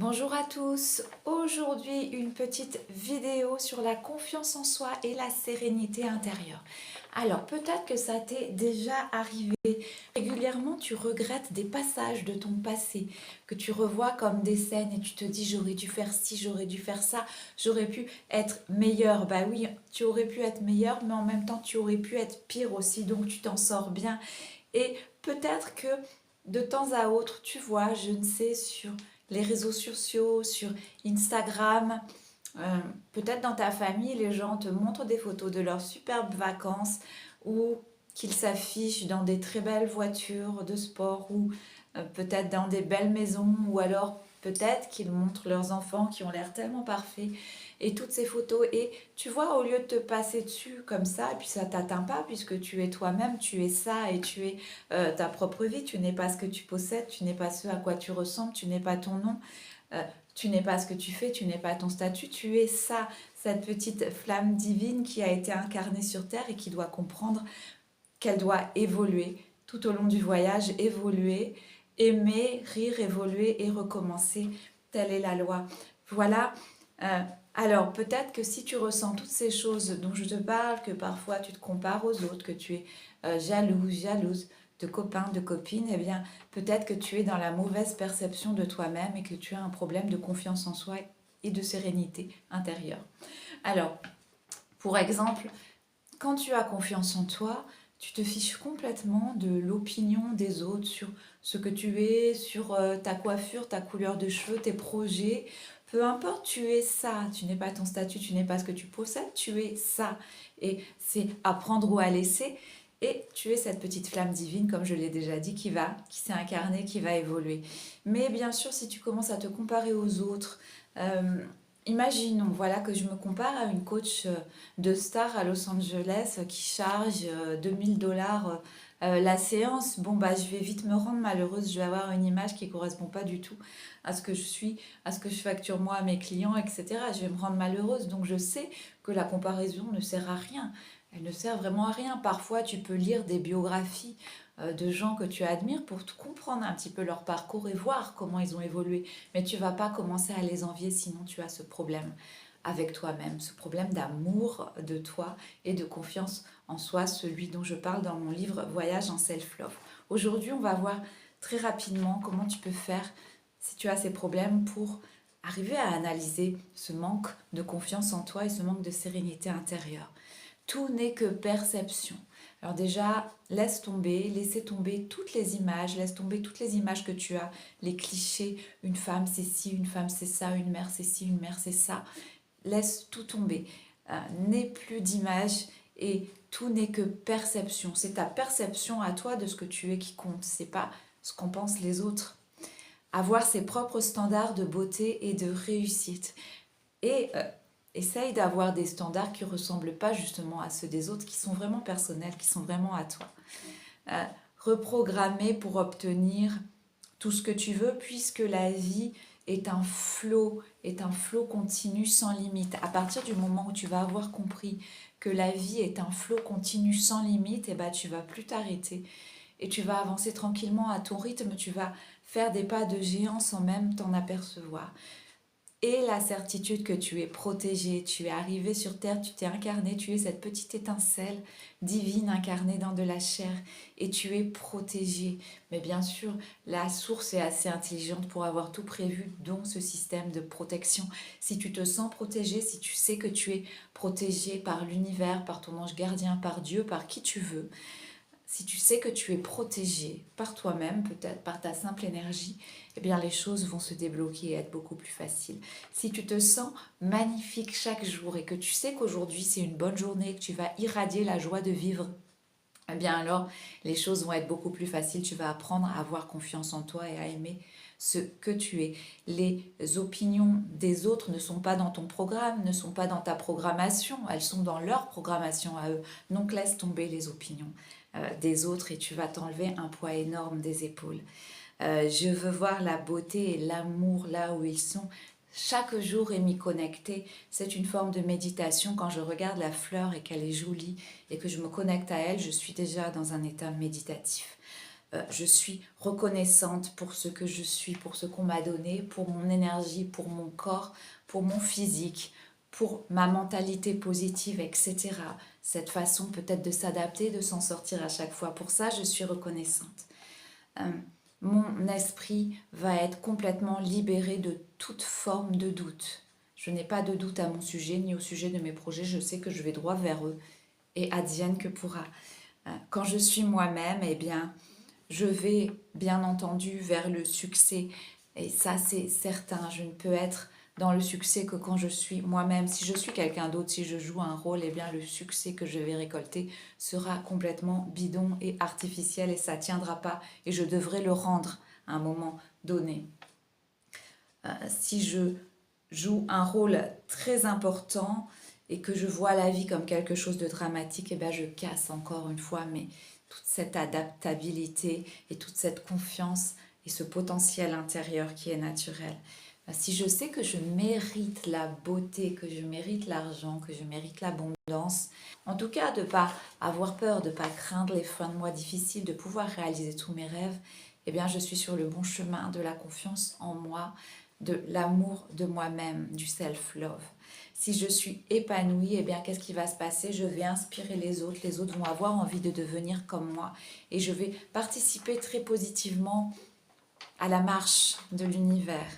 Bonjour à tous, aujourd'hui une petite vidéo sur la confiance en soi et la sérénité intérieure. Alors peut-être que ça t'est déjà arrivé, régulièrement tu regrettes des passages de ton passé, que tu revois comme des scènes et tu te dis j'aurais dû faire ci, j'aurais dû faire ça, j'aurais pu être meilleur. Bah oui, tu aurais pu être meilleur mais en même temps tu aurais pu être pire aussi, donc tu t'en sors bien. Et peut-être que de temps à autre, tu vois, je ne sais, sur les réseaux sociaux, sur Instagram, euh, peut-être dans ta famille, les gens te montrent des photos de leurs superbes vacances ou qu'ils s'affichent dans des très belles voitures de sport ou peut-être dans des belles maisons ou alors peut-être qu'ils montrent leurs enfants qui ont l'air tellement parfaits et toutes ces photos et tu vois au lieu de te passer dessus comme ça et puis ça t'atteint pas puisque tu es toi-même, tu es ça et tu es ta propre vie, tu n'es pas ce que tu possèdes, tu n'es pas ce à quoi tu ressembles, tu n'es pas ton nom, euh, tu n'es pas ce que tu fais, tu n'es pas ton statut, tu es ça, cette petite flamme divine qui a été incarnée sur Terre et qui doit comprendre qu'elle doit évoluer tout au long du voyage, évoluer, aimer, rire, évoluer et recommencer. Telle est la loi. Voilà. Euh, alors peut-être que si tu ressens toutes ces choses dont je te parle, que parfois tu te compares aux autres, que tu es jalouse de copains, de copines, eh bien peut-être que tu es dans la mauvaise perception de toi-même et que tu as un problème de confiance en soi et de sérénité intérieure. Alors, pour exemple, quand tu as confiance en toi, tu te fiches complètement de l'opinion des autres sur ce que tu es, sur ta coiffure, ta couleur de cheveux, tes projets. Peu importe, tu es ça. Tu n'es pas ton statut, tu n'es pas ce que tu possèdes, tu es ça. Et c'est à prendre ou à laisser. Et tu es cette petite flamme divine, comme je l'ai déjà dit, qui s'est incarnée, qui va évoluer. Mais bien sûr, si tu commences à te comparer aux autres, euh, imaginons, voilà, que je me compare à une coach de star à Los Angeles qui charge 2000 $ la séance. Bon, bah, je vais vite me rendre malheureuse. Je vais avoir une image qui ne correspond pas du tout à ce que je suis, à ce que je facture moi à mes clients, etc. Je vais me rendre malheureuse. Donc, je sais que la comparaison ne sert à rien. Elle ne sert vraiment à rien. Parfois, tu peux lire des biographies de gens que tu admires pour comprendre un petit peu leur parcours et voir comment ils ont évolué. Mais tu vas pas commencer à les envier, sinon tu as ce problème avec toi-même, ce problème d'amour de toi et de confiance en soi, celui dont je parle dans mon livre Voyage en self-love. Aujourd'hui, on va voir très rapidement comment tu peux faire si tu as ces problèmes pour arriver à analyser ce manque de confiance en toi et ce manque de sérénité intérieure. Tout n'est que perception. Alors déjà, laissez tomber toutes les images, laisse tomber toutes les images que tu as, les clichés, une femme c'est ci, une femme c'est ça, une mère c'est ci, une mère c'est ça. Laisse tout tomber. N'aie plus d'images et tout n'est que perception. C'est ta perception à toi de ce que tu es qui compte, c'est pas ce qu'en pensent les autres. Avoir ses propres standards de beauté et de réussite. Et essaye d'avoir des standards qui ne ressemblent pas justement à ceux des autres, qui sont vraiment personnels, qui sont vraiment à toi. Euh, Reprogrammer pour obtenir tout ce que tu veux, puisque la vie est un flot continu sans limite. À partir du moment où tu vas avoir compris que la vie est un flot continu sans limite, et ben tu vas plus t'arrêter et tu vas avancer tranquillement à ton rythme, tu vas faire des pas de géant sans même t'en apercevoir. Et la certitude que tu es protégé, tu es arrivé sur Terre, tu t'es incarné, tu es cette petite étincelle divine incarnée dans de la chair et tu es protégé. Mais bien sûr, la source est assez intelligente pour avoir tout prévu, dont ce système de protection. Si tu te sens protégé, si tu sais que tu es protégé par l'univers, par ton ange gardien, par Dieu, par qui tu veux, si tu sais que tu es protégé par toi-même, peut-être par ta simple énergie, eh bien les choses vont se débloquer et être beaucoup plus faciles. Si tu te sens magnifique chaque jour et que tu sais qu'aujourd'hui c'est une bonne journée, que tu vas irradier la joie de vivre, eh bien alors les choses vont être beaucoup plus faciles. Tu vas apprendre à avoir confiance en toi et à aimer ce que tu es. Les opinions des autres ne sont pas dans ton programme, ne sont pas dans ta programmation, elles sont dans leur programmation à eux. Donc laisse tomber les opinions des autres et tu vas t'enlever un poids énorme des épaules. Je veux voir la beauté et l'amour là où ils sont. Chaque jour et m'y connecter, c'est une forme de méditation. Quand je regarde la fleur et qu'elle est jolie et que je me connecte à elle, je suis déjà dans un état méditatif. je suis reconnaissante pour ce que je suis, pour ce qu'on m'a donné, pour mon énergie, pour mon corps, pour mon physique, pour ma mentalité positive, etc. Cette façon peut-être de s'adapter, de s'en sortir à chaque fois. Pour ça, je suis reconnaissante. Euh, Mon esprit va être complètement libéré de toute forme de doute. Je n'ai pas de doute à mon sujet ni au sujet de mes projets. Je sais que je vais droit vers eux et advienne que pourra. Quand je suis moi-même, eh bien, je vais bien entendu vers le succès. Et ça, c'est certain. Je ne peux être dans le succès que quand je suis moi-même. Si je suis quelqu'un d'autre, si je joue un rôle, eh bien, le succès que je vais récolter sera complètement bidon et artificiel et ça ne tiendra pas. Et je devrais le rendre à un moment donné. Si je joue un rôle très important et que je vois la vie comme quelque chose de dramatique, et ben je casse encore une fois mais toute cette adaptabilité et toute cette confiance et ce potentiel intérieur qui est naturel. Si je sais que je mérite la beauté, que je mérite l'argent, que je mérite l'abondance, en tout cas de ne pas avoir peur, de ne pas craindre les fins de mois difficiles, de pouvoir réaliser tous mes rêves, eh bien je suis sur le bon chemin de la confiance en moi, de l'amour de moi-même, du self-love. Si je suis épanouie, eh bien, qu'est-ce qui va se passer? Je vais inspirer les autres vont avoir envie de devenir comme moi et je vais participer très positivement à la marche de l'univers.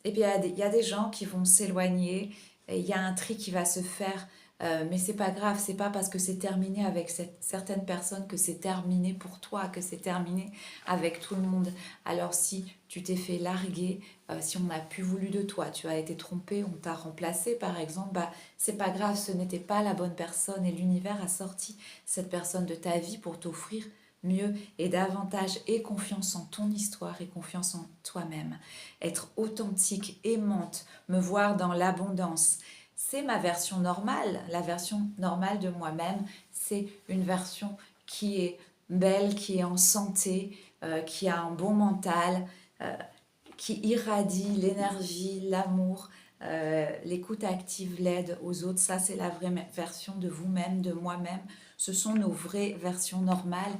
Et bien, il y a des gens qui vont s'éloigner, et il y a un tri qui va se faire, mais c'est pas grave, c'est pas parce que c'est terminé avec certaines personnes que c'est terminé pour toi, que c'est terminé avec tout le monde. Alors si tu t'es fait larguer, si on n'a plus voulu de toi, tu as été trompé, on t'a remplacé par exemple, bah c'est pas grave, ce n'était pas la bonne personne et l'univers a sorti cette personne de ta vie pour t'offrir mieux et davantage et confiance en ton histoire et confiance en toi-même. Être authentique, aimante, me voir dans l'abondance. C'est ma version normale. La version normale de moi-même, c'est une version qui est belle, qui est en santé, qui a un bon mental, euh, qui irradie l'énergie, l'amour, l'écoute active, l'aide aux autres. Ça, c'est la vraie version de vous-même, de moi-même. Ce sont nos vraies versions normales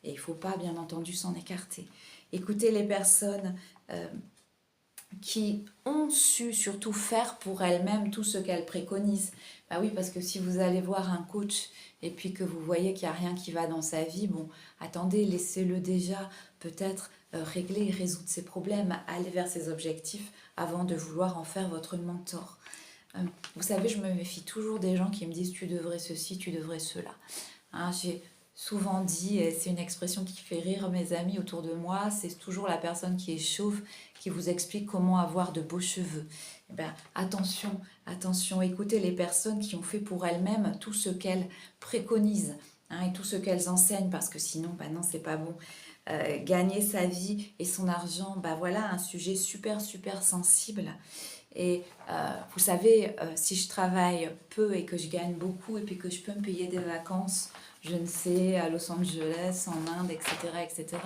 et il ne faut pas, bien entendu, s'en écarter. Écoutez les personnes qui ont su surtout faire pour elles-mêmes tout ce qu'elles préconisent. Bah oui, parce que si vous allez voir un coach et puis que vous voyez qu'il n'y a rien qui va dans sa vie, bon, attendez, laissez-le déjà peut-être régler et résoudre ses problèmes, aller vers ses objectifs avant de vouloir en faire votre mentor. Vous savez, je me méfie toujours des gens qui me disent tu devrais ceci, tu devrais cela. Hein, j'ai souvent dit, et c'est une expression qui fait rire mes amis autour de moi, c'est toujours la personne qui est chauve qui vous explique comment avoir de beaux cheveux. Eh bien, attention, attention, écoutez les personnes qui ont fait pour elles-mêmes tout ce qu'elles préconisent hein, et tout ce qu'elles enseignent, parce que sinon, bah non, c'est pas bon. Gagner sa vie et son argent, bah voilà, un sujet super, super sensible. Et vous savez, si je travaille peu et que je gagne beaucoup et puis que je peux me payer des vacances, je ne sais, à Los Angeles, en Inde, etc., etc.,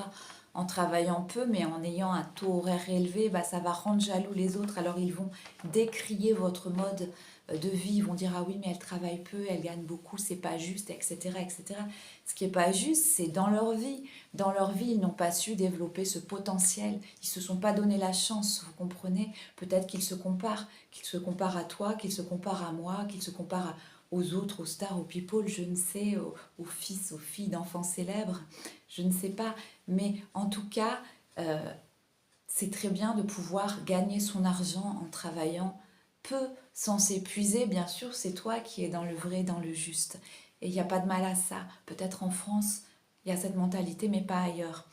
en travaillant peu mais en ayant un taux horaire élevé, bah, ça va rendre jaloux les autres. Alors ils vont décrier votre mode de vie, ils vont dire ah oui mais elle travaille peu, elle gagne beaucoup, c'est pas juste, etc., etc. Ce qui est pas juste, c'est dans leur vie. Dans leur vie, ils n'ont pas su développer ce potentiel. Ils se sont pas donné la chance, vous comprenez? Peut-être qu'ils se comparent à toi, qu'ils se comparent à moi, qu'ils se comparent aux autres, aux stars, aux people, je ne sais, aux fils, aux filles d'enfants célèbres, je ne sais pas. Mais en tout cas, c'est très bien de pouvoir gagner son argent en travaillant peu, sans s'épuiser. Bien sûr, c'est toi qui es dans le vrai, dans le juste. Et il n'y a pas de mal à ça. Peut-être en France, il y a cette mentalité, mais pas ailleurs.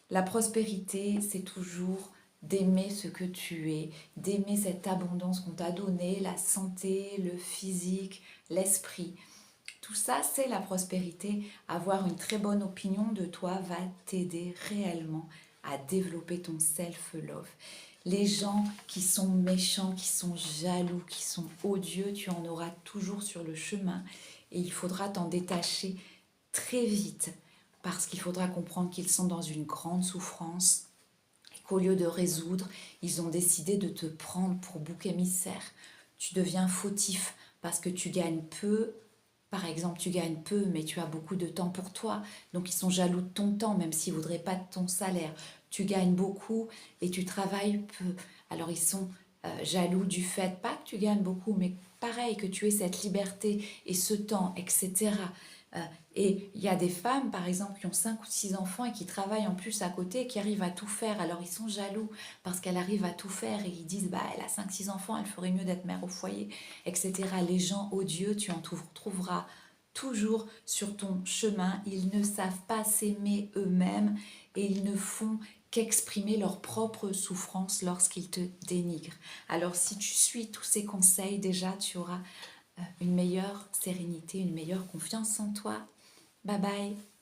La prospérité, c'est toujours d'aimer ce que tu es, d'aimer cette abondance qu'on t'a donnée, la santé, le physique, l'esprit. Tout ça, c'est la prospérité. Avoir une très bonne opinion de toi va t'aider réellement à développer ton self-love. Les gens qui sont méchants, qui sont jaloux, qui sont odieux, tu en auras toujours sur le chemin et il faudra t'en détacher très vite parce qu'il faudra comprendre qu'ils sont dans une grande souffrance et qu'au lieu de résoudre, ils ont décidé de te prendre pour bouc émissaire. Tu deviens fautif parce que tu gagnes peu par exemple, tu gagnes peu, mais tu as beaucoup de temps pour toi. Donc, ils sont jaloux de ton temps, même s'ils ne voudraient pas de ton salaire. Tu gagnes beaucoup et tu travailles peu. Alors, ils sont jaloux du fait, pas que tu gagnes beaucoup, mais pareil, que tu aies cette liberté et ce temps, etc. Euh, et il y a des femmes, par exemple, qui ont 5 ou 6 enfants et qui travaillent en plus à côté et qui arrivent à tout faire. Alors, ils sont jaloux parce qu'elle arrive à tout faire et ils disent, bah, elle a 5 6 enfants, elle ferait mieux d'être mère au foyer, etc. Les gens odieux, tu en trouveras toujours sur ton chemin. Ils ne savent pas s'aimer eux-mêmes et ils ne font qu'exprimer leur propre souffrance lorsqu'ils te dénigrent. Alors si tu suis tous ces conseils, déjà tu auras une meilleure sérénité, une meilleure confiance en toi. Bye bye.